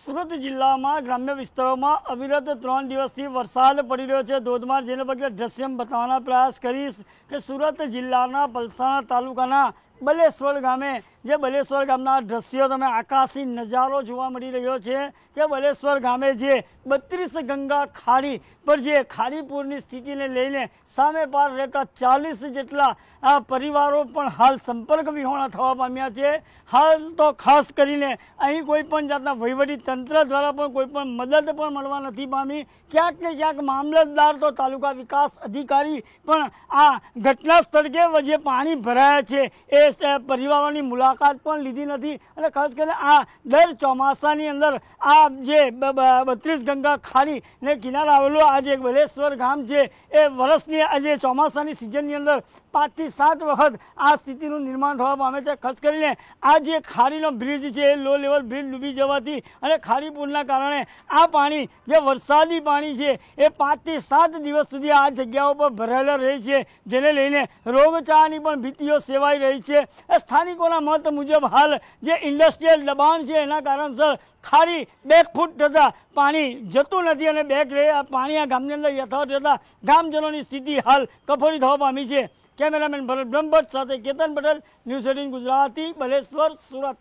સુરત જિલ્લામાં ગ્રામ્ય વિસ્તારોમાં અવિરત 3 દિવસથી વરસાદ પડી રહ્યો છે ધોધમાર, જેને પગલે દ્રશ્ય બતાવવાનો પ્રયાસ કરીશ કે સુરત જિલ્લાના પલસાણા તાલુકાના બલેશ્વર ગામે જે બલેશ્વર ગામના દ્રશ્યો તમે આકાશી નજારો જોવા મળી રહ્યો છે કે બલેશ્વર ગામે જે 32 ગંગા ખાડી પર જે ખાડીપુરની સ્થિતિને લઈને સામે પાર રહેતા 40 જેટલા પરિવારો પણ હાલ સંપર્ક વિહોણા થવા પામ્યા છે। હાલ તો ખાસ કરીને અહીં કોઈ પણ જાતના વહીવટી તંત્ર દ્વારા પણ કોઈ પણ મદદ પણ મળવા નથી પામી। ક્યાંક ને ક્યાંક મામલતદાર તો તાલુકા વિકાસ અધિકારી પણ આ ઘટના સ્થળે જે પાણી ભરાયા છે એ પરિવારોની મુલાકાત પણ લીધી નથી। અને ખાસ કરીને આ દર ચોમાસાની અંદર આ જે 32 ગંગા ખાડી ને કિનારે આવેલું આ જે બલેશ્વર ગામ છે એ વર્ષની આજે ચોમાસાની સિઝનની અંદર 5 થી 7 વખત આ સ્થિતિનું નિર્માણ થવા પામે છે। ખાસ કરીને આ જે ખાડીનો બ્રિજ છે એ લો લેવલ બ્રિજ ડૂબી જવાથી અને ખાડીપુરના કારણે આ પાણી જે વરસાદી પાણી છે એ 5 થી 7 દિવસ સુધી આ જગ્યાઓ પર ભરાયેલા રહે છે, જેને લઈને રોગચાળાની પણ ભીતિઓ સેવાઈ રહી છે। સ્થાનિકોના મત મુજબ હાલ જે ઇન્ડસ્ટ્રીયલ દબાણ છે એના કારણસર ખાડી 2 ફૂટ થતાં પાણી જતું નથી અને પાણી આ ગામની અંદર યથાવત રહેતા ગામજનોની સ્થિતિ હાલ કફોડી થવા પામી છે। કેમેરામેન ભરત બ્રહ્મભટ્ટ સાથે કેતન પટેલ, ન્યૂઝ 18 ગુજરાતી, બલેશ્વર, સુરત।